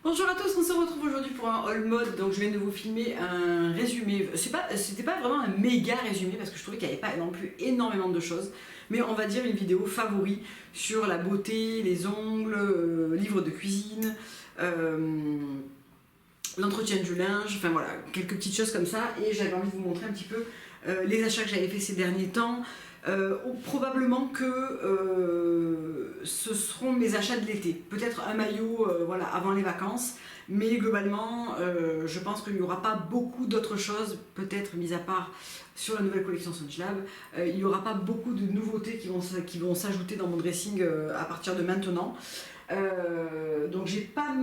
Bonjour à tous, on se retrouve aujourd'hui pour un haul mode. Donc je viens de vous filmer un résumé. C'était pas vraiment un méga résumé parce que je trouvais qu'il n'y avait pas non plus énormément de choses, mais on va dire une vidéo favori sur la beauté, les ongles, livres de cuisine, l'entretien du linge, enfin voilà, quelques petites choses comme ça. Et j'avais envie de vous montrer un petit peu les achats que j'avais fait ces derniers temps. Probablement que ce seront mes achats de l'été. Peut-être un maillot voilà, avant les vacances, mais globalement, je pense qu'il n'y aura pas beaucoup d'autres choses, peut-être mis à part sur la nouvelle collection SpongeLab. Il n'y aura pas beaucoup de nouveautés qui vont s'ajouter dans mon dressing à partir de maintenant. Donc j'ai pas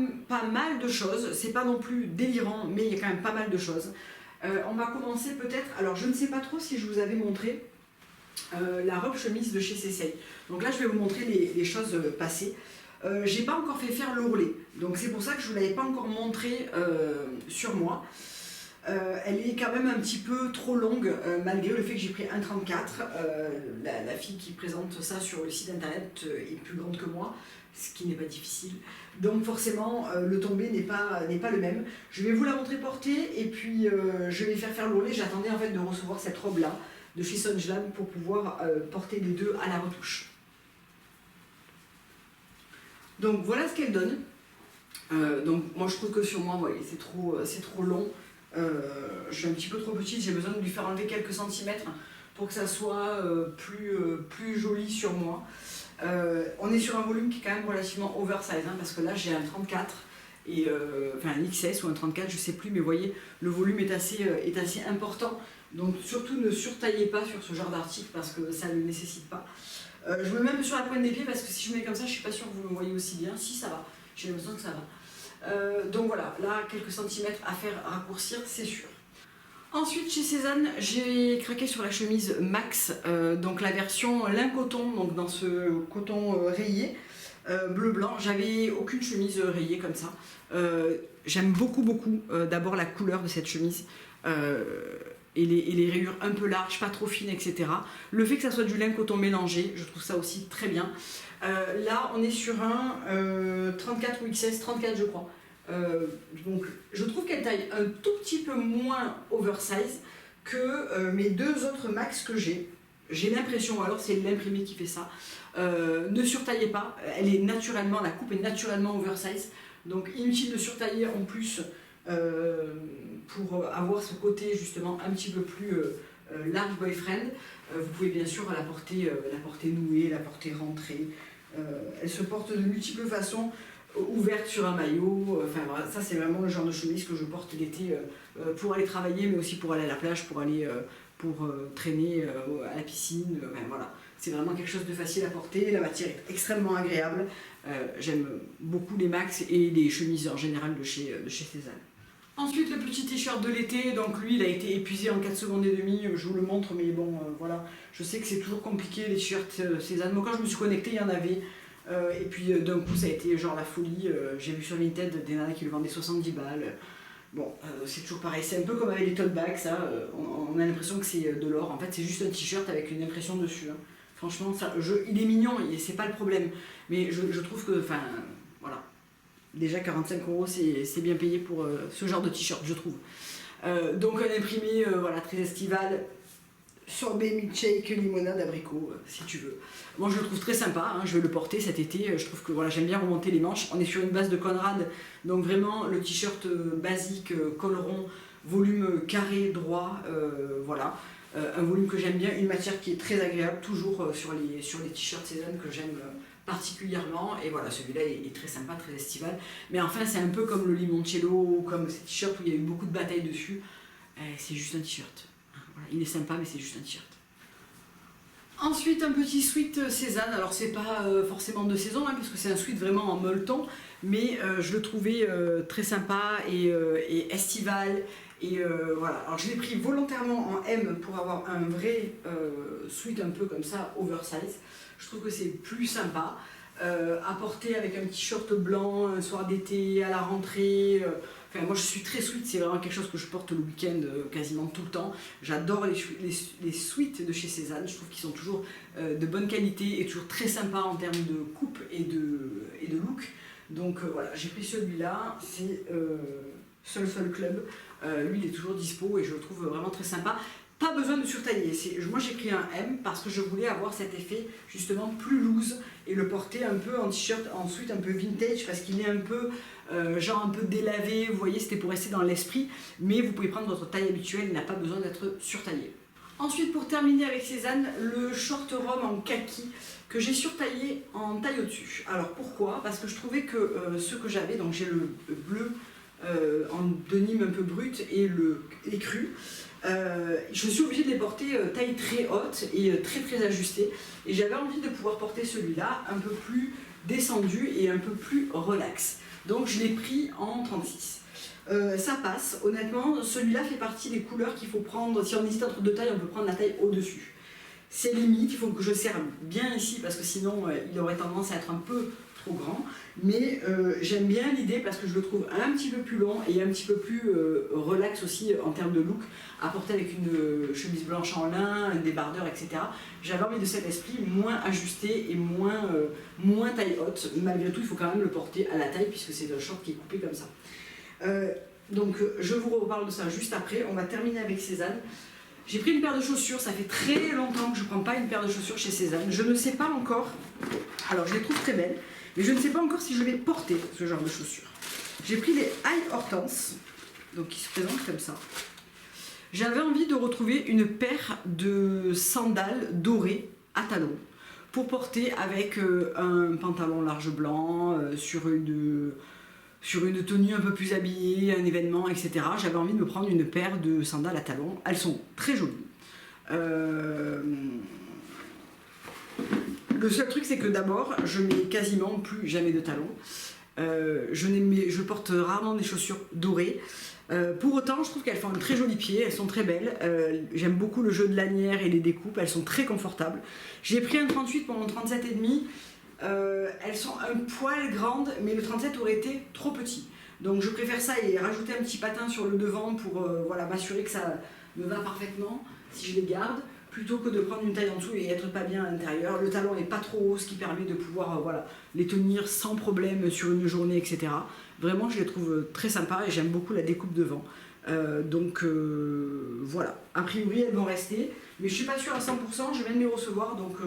mal de choses, c'est pas non plus délirant, mais il y a quand même pas mal de choses. On va commencer peut-être, alors je ne sais pas trop si je vous avais montré la robe chemise de chez Cécile. Donc là je vais vous montrer les choses passées. J'ai pas encore fait faire l'ourlet, donc c'est pour ça que je vous l'avais pas encore montré sur moi. Elle est quand même un petit peu trop longue malgré le fait que j'ai pris 1,34. La fille qui présente ça sur le site internet est plus grande que moi, ce qui n'est pas difficile. Donc forcément le tombé n'est pas le même. Je vais vous la montrer portée et puis je vais faire l'ourlet. J'attendais en fait de recevoir cette robe là de chez SpongeLab pour pouvoir porter les deux à la retouche. Donc voilà ce qu'elle donne. Donc moi je trouve que sur moi, voyez, c'est trop long. Je suis un petit peu trop petite, j'ai besoin de lui faire enlever quelques centimètres pour que ça soit plus joli sur moi. On est sur un volume qui est quand même relativement oversize, hein, parce que là j'ai un 34 et enfin un XS ou un 34, je sais plus, mais vous voyez, le volume est assez important. Donc surtout ne surtaillez pas sur ce genre d'article parce que ça ne le nécessite pas. Je me mets même sur la pointe des pieds parce que si je mets comme ça, je suis pas sûre que vous me voyez aussi bien. Si, ça va, j'ai l'impression que ça va. Donc voilà, là quelques centimètres à faire raccourcir, c'est sûr. Ensuite chez Cézanne, j'ai craqué sur la chemise Max, donc la version lin coton, donc dans ce coton rayé, bleu-blanc. J'avais aucune chemise rayée comme ça. J'aime beaucoup d'abord la couleur de cette chemise. Et les rayures un peu larges, pas trop fines, etc. Le fait que ça soit du lin coton mélangé, je trouve ça aussi très bien. Là, on est sur un 34 ou XS, 34 je crois. Donc je trouve qu'elle taille un tout petit peu moins oversize que mes deux autres max que j'ai. J'ai l'impression, alors c'est l'imprimé qui fait ça, ne surtaillez pas, elle est naturellement, la coupe est naturellement oversize. Donc inutile de surtailler en plus pour avoir ce côté justement un petit peu plus large boyfriend. Vous pouvez bien sûr la porter nouée, la porter rentrée. Elle se porte de multiples façons, ouverte sur un maillot. Enfin voilà, ça c'est vraiment le genre de chemise que je porte l'été pour aller travailler, mais aussi pour aller à la plage, pour aller traîner à la piscine. Enfin, voilà. C'est vraiment quelque chose de facile à porter, la matière est extrêmement agréable. J'aime beaucoup les max et les chemises en général de chez Cézanne. Ensuite le petit t-shirt de l'été, donc lui il a été épuisé en 4 secondes et demie, je vous le montre, mais bon voilà, je sais que c'est toujours compliqué les t-shirts Cézanne. Moi quand je me suis connectée il y en avait, et puis d'un coup ça a été genre la folie. J'ai vu sur Vinted des nanas qui le vendaient 70 balles. Bon, c'est toujours pareil, c'est un peu comme avec les tote bags, ça, on a l'impression que c'est de l'or. En fait c'est juste un t-shirt avec une impression dessus, hein. Franchement ça, il est mignon, c'est pas le problème, mais je trouve que, enfin voilà, déjà 45 € c'est bien payé pour ce genre de t-shirt, je trouve. Donc un imprimé voilà, très estival, sorbet, milkshake, limonade, abricot, si tu veux. Moi je le trouve très sympa, hein, je vais le porter cet été. Je trouve que voilà, j'aime bien remonter les manches. On est sur une base de Conrad, donc vraiment le t-shirt basique, col rond, volume carré, droit, voilà. Un volume que j'aime bien, une matière qui est très agréable, toujours sur les t-shirts Cézanne que j'aime particulièrement. Et voilà, celui-là est très sympa, très estival. Mais enfin, c'est un peu comme le limoncello, comme ces t-shirts où il y a eu beaucoup de batailles dessus. C'est juste un t-shirt. Voilà, il est sympa, mais c'est juste un t-shirt. Ensuite, un petit sweat Cézanne. Alors, c'est pas forcément de saison, hein, parce que c'est un sweat vraiment en molleton, mais je le trouvais très sympa et estival. Et voilà, alors je l'ai pris volontairement en M pour avoir un vrai sweat un peu comme ça, oversize. Je trouve que c'est plus sympa. À porter avec un t-shirt blanc, un soir d'été, à la rentrée. Enfin, moi je suis très sweat, c'est vraiment quelque chose que je porte le week-end quasiment tout le temps. J'adore les sweats de chez Cézanne, je trouve qu'ils sont toujours de bonne qualité et toujours très sympas en termes de coupe et de look. Donc voilà, j'ai pris celui-là, c'est Soul Club. Lui il est toujours dispo et je le trouve vraiment très sympa. Pas besoin de surtailler, moi j'ai pris un M parce que je voulais avoir cet effet justement plus loose et le porter un peu en t-shirt, ensuite un peu vintage parce qu'il est un peu genre un peu délavé, vous voyez, c'était pour rester dans l'esprit, mais vous pouvez prendre votre taille habituelle, il n'a pas besoin d'être surtaillé. Ensuite, pour terminer avec Cézanne, le short rhum en kaki que j'ai surtaillé en taille au-dessus. Alors pourquoi? Parce que je trouvais que ce que j'avais, donc j'ai le bleu en denim un peu brut et le cru, je suis obligée de les porter taille très haute et très ajustée, et j'avais envie de pouvoir porter celui-là un peu plus descendu et un peu plus relax. Donc je l'ai pris en 36. Ça passe, honnêtement, celui-là fait partie des couleurs qu'il faut prendre, si on hésite entre deux tailles, on peut prendre la taille au-dessus. C'est limite, il faut que je serre bien ici parce que sinon il aurait tendance à être un peu trop grand, mais j'aime bien l'idée parce que je le trouve un petit peu plus long et un petit peu plus relax aussi en termes de look, à porter avec une chemise blanche en lin, un débardeur, etc. J'avais envie de cet esprit moins ajusté et moins taille haute. Malgré tout, il faut quand même le porter à la taille puisque c'est un short qui est coupé comme ça. Donc je vous reparle de ça juste après. On va terminer avec Cézanne. J'ai pris une paire de chaussures, ça fait très longtemps que je ne prends pas une paire de chaussures chez Cézanne. Je ne sais pas encore, alors je les trouve très belles, mais je ne sais pas encore si je vais porter ce genre de chaussures. J'ai pris les High Hortense, donc qui se présentent comme ça. J'avais envie de retrouver une paire de sandales dorées à talons pour porter avec un pantalon large blanc sur une tenue un peu plus habillée, un événement, etc. J'avais envie de me prendre une paire de sandales à talons. Elles sont très jolies. Le seul truc, c'est que d'abord, je mets quasiment plus jamais de talons. Je porte rarement des chaussures dorées. Pour autant, je trouve qu'elles font un très joli pied, elles sont très belles. J'aime beaucoup le jeu de lanière et les découpes, elles sont très confortables. J'ai pris un 38 pour mon 37,5. Elles sont un poil grandes, mais le 37 aurait été trop petit. Donc je préfère ça et rajouter un petit patin sur le devant pour voilà, m'assurer que ça me va parfaitement si je les garde, plutôt que de prendre une taille en dessous et être pas bien à l'intérieur. Le talon n'est pas trop haut, ce qui permet de pouvoir voilà, les tenir sans problème sur une journée, etc. Vraiment, je les trouve très sympas et j'aime beaucoup la découpe devant. Donc voilà, a priori elles vont rester, mais je suis pas sûre à 100%, je viens de les recevoir, donc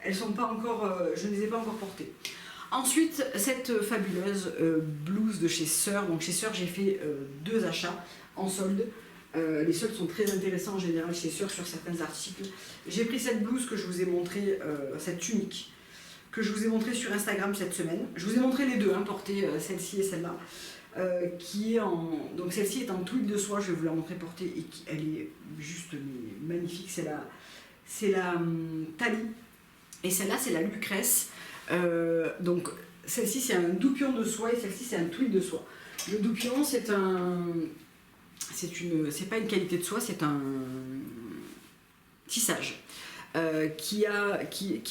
elles sont pas encore, je ne les ai pas encore portées. Ensuite, cette fabuleuse blouse de chez Sœur. Donc chez Sœur, j'ai fait 2 achats en solde. Les soldes sont très intéressants en général chez Sœur sur certains articles. J'ai pris cette blouse que je vous ai montrée, cette tunique, que je vous ai montrée sur Instagram cette semaine. Je vous ai montré les deux, hein, portées, celle-ci et celle-là. Donc celle-ci est en tweed de soie, je vais vous la montrer portée, et elle est juste magnifique. C'est la Thalie. Et celle-là, c'est la Lucrèce. Donc, celle-ci, c'est un doupion de soie et celle-ci, c'est un tweed de soie. Le doupion, c'est pas une qualité de soie, c'est un tissage qui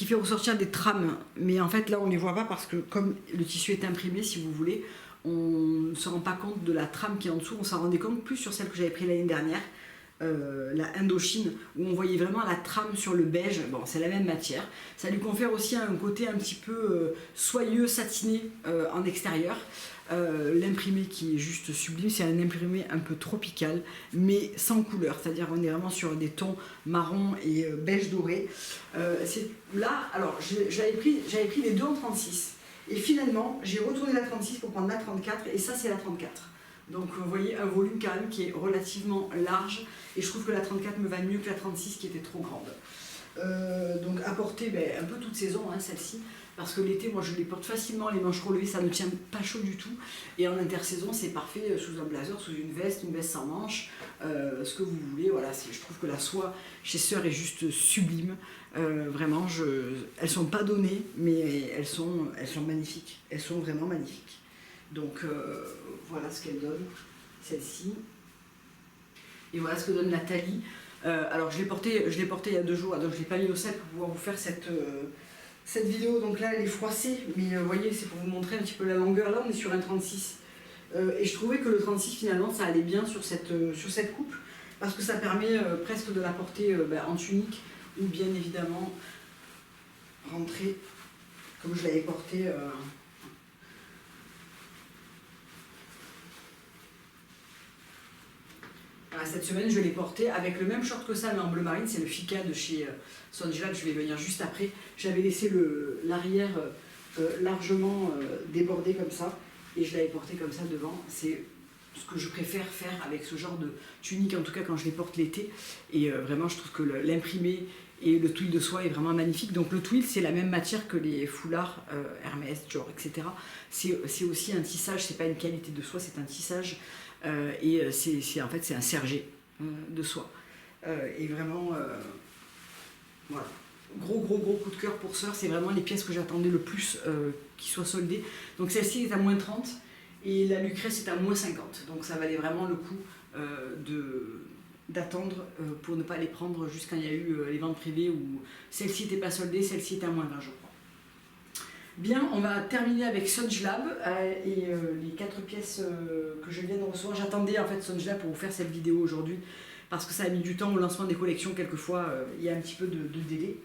fait ressortir des trames. Mais en fait, là, on ne les voit pas parce que comme le tissu est imprimé, si vous voulez, on ne se rend pas compte de la trame qui est en dessous. On s'en rendait compte plus sur celle que j'avais prise l'année dernière. La Indochine, où on voyait vraiment la trame sur le beige. Bon, c'est la même matière, ça lui confère aussi un côté un petit peu soyeux, satiné en extérieur. L'imprimé qui est juste sublime, c'est un imprimé un peu tropical mais sans couleur, c'est-à-dire on est vraiment sur des tons marron et beige doré. Là, alors j'avais pris les deux en 36 et finalement j'ai retourné la 36 pour prendre la 34 et ça c'est la 34. Donc vous voyez un volume quand même qui est relativement large et je trouve que la 34 me va mieux que la 36 qui était trop grande. Donc à porter un peu toute saison, hein, celle-ci, parce que l'été moi je les porte facilement, les manches relevées, ça ne tient pas chaud du tout, et en intersaison c'est parfait sous un blazer, sous une veste sans manches, ce que vous voulez. Voilà, je trouve que la soie chez Sœur est juste sublime. Vraiment, elles sont pas données mais elles sont magnifiques, elles sont vraiment magnifiques. Donc voilà ce qu'elle donne, celle-ci. Et voilà ce que donne la Thalie. Alors je l'ai portée il y a 2 jours, donc je ne l'ai pas mis au sel pour pouvoir vous faire cette vidéo. Donc là elle est froissée, mais vous voyez, c'est pour vous montrer un petit peu la longueur. Là on est sur un 36. Et je trouvais que le 36 finalement ça allait bien sur cette coupe, parce que ça permet presque de la porter en tunique, ou bien évidemment rentrer comme je l'avais portée cette semaine, je l'ai porté avec le même short que ça, mais en bleu marine. C'est le Fika de chez Sonjlab. Je vais venir juste après. J'avais laissé l'arrière largement débordé comme ça. Et je l'avais porté comme ça devant. C'est ce que je préfère faire avec ce genre de tunique, en tout cas quand je les porte l'été. Et vraiment, je trouve que l'imprimé et le twill de soie est vraiment magnifique. Donc le twill, c'est la même matière que les foulards Hermès, Dior, etc. C'est aussi un tissage, c'est pas une qualité de soie, c'est un tissage. Et en fait, c'est un sergé de soie. Et vraiment, voilà. Gros coup de cœur pour Sœur. C'est vraiment les pièces que j'attendais le plus qui soient soldées. Donc celle-ci est à moins 30 et la Lucrèce est à moins 50. Donc ça valait vraiment le coup d'attendre pour ne pas les prendre jusqu'à il y a eu les ventes privées où celle-ci n'était pas soldée, celle-ci était à moins 20, je crois. Bien, on va terminer avec Sonjlab et les 4 pièces que je viens de recevoir. J'attendais en fait Sonjlab pour vous faire cette vidéo aujourd'hui parce que ça a mis du temps au lancement des collections. Quelquefois, il y a un petit peu de délai.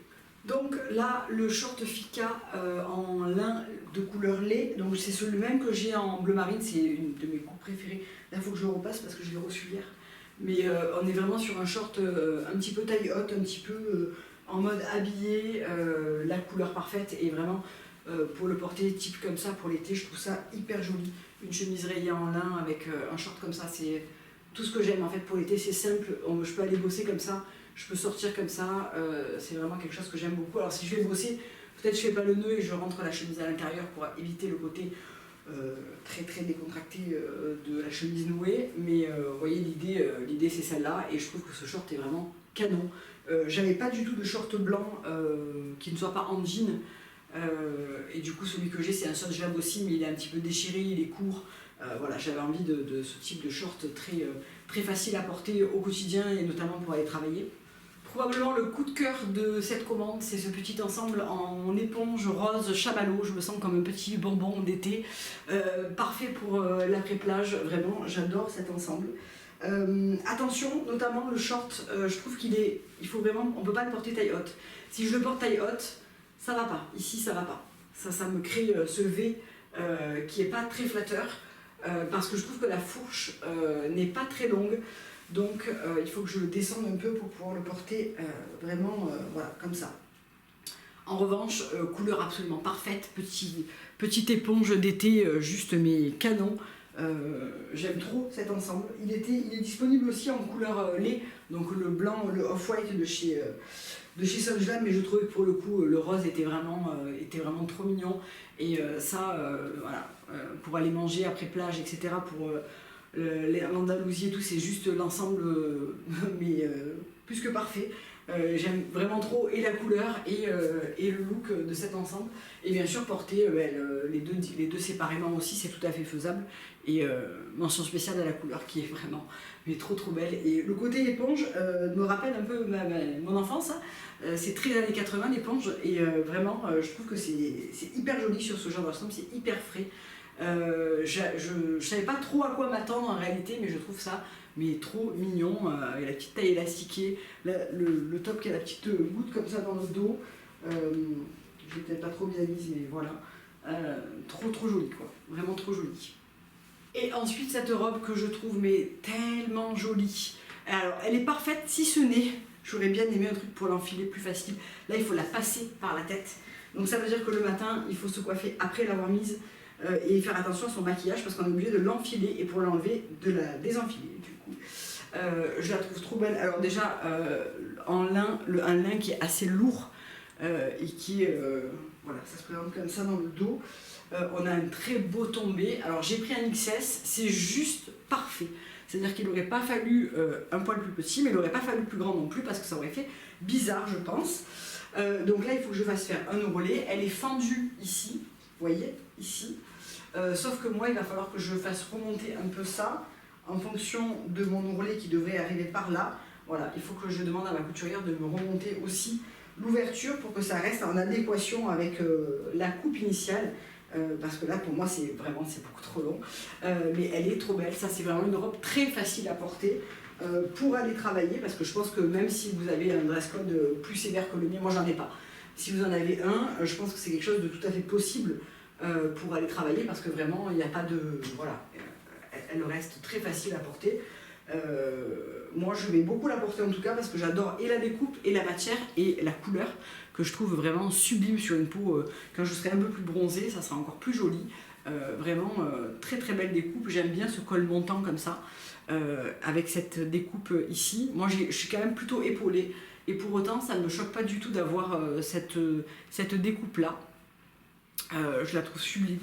Donc là, le short Fika en lin de couleur lait, donc c'est le même que j'ai en bleu marine, c'est une de mes coupes préférées. Là, il faut que je le repasse parce que je l'ai reçu hier. Mais on est vraiment sur un short un petit peu taille haute, un petit peu en mode habillé, la couleur parfaite et vraiment pour le porter type comme ça pour l'été, je trouve ça hyper joli. Une chemise rayée en lin avec un short comme ça, c'est tout ce que j'aime en fait pour l'été, c'est simple, je peux aller bosser comme ça. Je peux sortir comme ça, c'est vraiment quelque chose que j'aime beaucoup. Alors si je vais bosser, peut-être je fais pas le nœud et je rentre la chemise à l'intérieur pour éviter le côté très décontracté de la chemise nouée. Mais vous voyez, l'idée c'est celle-là et je trouve que ce short est vraiment canon. J'avais pas du tout de short blanc qui ne soit pas en jean. Et du coup celui que j'ai c'est un Sonjlab aussi, mais il est un petit peu déchiré, il est court. Voilà, j'avais envie de ce type de short très facile à porter au quotidien et notamment pour aller travailler. Probablement le coup de cœur de cette commande, c'est ce petit ensemble en éponge rose chamallow. Je me sens comme un petit bonbon d'été, parfait pour l'après-plage, vraiment, j'adore cet ensemble. Attention, notamment le short, je trouve il faut vraiment, on ne peut pas le porter taille haute. Si je le porte taille haute, ça va pas, ici ça va pas. Ça me crée ce V qui n'est pas très flatteur, parce que je trouve que la fourche n'est pas très longue. Donc il faut que je le descende un peu pour pouvoir le porter vraiment voilà, comme ça. En revanche, couleur absolument parfaite, petite éponge d'été, juste mes canons. J'aime trop cet ensemble. Il est disponible aussi en couleur lait, donc le blanc, le off-white de chez Sonjlab, mais je trouvais que pour le coup le rose était vraiment trop mignon. Et voilà, pour aller manger après plage, etc. Pour l'Andalousie et tout, c'est juste l'ensemble, mais plus que parfait. J'aime vraiment trop et la couleur et le look de cet ensemble. Et bien sûr, porter les deux séparément aussi, c'est tout à fait faisable. Et mention spéciale à la couleur qui est vraiment trop belle. Et le côté éponge me rappelle un peu mon enfance. C'est très années 80 l'éponge. Et vraiment, je trouve que c'est hyper joli sur ce genre d'ensemble, c'est hyper frais. Je savais pas trop à quoi m'attendre en réalité, mais je trouve ça trop mignon, avec la petite taille élastiquée, le top qui a la petite goutte comme ça dans le dos. Je l'ai peut-être pas trop bien mise, mais voilà, trop joli quoi, vraiment trop joli. Et ensuite cette robe que je trouve tellement jolie. Alors elle est parfaite si ce n'est, j'aurais bien aimé un truc pour l'enfiler plus facile. Là il faut la passer par la tête, donc ça veut dire que le matin il faut se coiffer après l'avoir mise. Et faire attention à son maquillage parce qu'on est obligé de l'enfiler et pour l'enlever de la désenfiler du coup. Je la trouve trop belle. Alors déjà en lin, un lin qui est assez lourd et qui voilà, ça se présente comme ça dans le dos. On a un très beau tombé. Alors j'ai pris un XS, c'est juste parfait. C'est-à-dire qu'il n'aurait pas fallu un poil plus petit, mais il n'aurait pas fallu plus grand non plus parce que ça aurait fait bizarre je pense. Donc là il faut que je fasse faire un ourlet. Elle est fendue ici, vous voyez, ici. Sauf que moi il va falloir que je fasse remonter un peu ça en fonction de mon ourlet qui devrait arriver par là. Voilà, il faut que je demande à ma couturière de me remonter aussi l'ouverture pour que ça reste en adéquation avec la coupe initiale. Parce que là pour moi c'est beaucoup trop long. Mais elle est trop belle, ça c'est vraiment une robe très facile à porter pour aller travailler. Parce que je pense que même si vous avez un dress code plus sévère que le mien, moi j'en ai pas. Si vous en avez un, je pense que c'est quelque chose de tout à fait possible pour aller travailler parce que vraiment il n'y a pas de... Voilà, elle reste très facile à porter. Moi je vais beaucoup la porter en tout cas parce que j'adore et la découpe et la matière et la couleur que je trouve vraiment sublime sur une peau. Quand je serai un peu plus bronzée, ça sera encore plus joli. Vraiment très très belle découpe. J'aime bien ce col montant comme ça avec cette découpe ici. Moi je suis quand même plutôt épaulée et pour autant ça ne me choque pas du tout d'avoir cette découpe là. Je la trouve sublime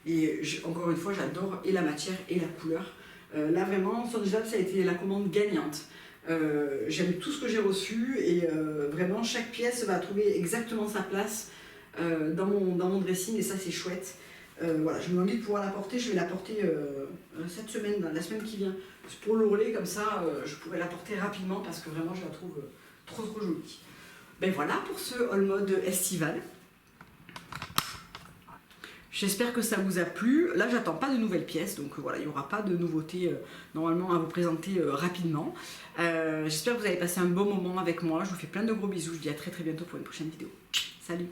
et encore une fois j'adore et la matière et la couleur. Là vraiment Sonjab ça a été la commande gagnante. J'aime tout ce que j'ai reçu et vraiment chaque pièce va trouver exactement sa place dans mon dressing et ça c'est chouette. Voilà, je me dis de pouvoir la porter, je vais la porter cette semaine, la semaine qui vient. Pour l'ourlet comme ça, je pourrais la porter rapidement parce que vraiment je la trouve trop jolie. Ben voilà pour ce haul mode estival. J'espère que ça vous a plu. Là, j'attends pas de nouvelles pièces, donc voilà, il n'y aura pas de nouveautés normalement à vous présenter rapidement. J'espère que vous avez passé un bon moment avec moi. Je vous fais plein de gros bisous. Je vous dis à très bientôt pour une prochaine vidéo. Salut!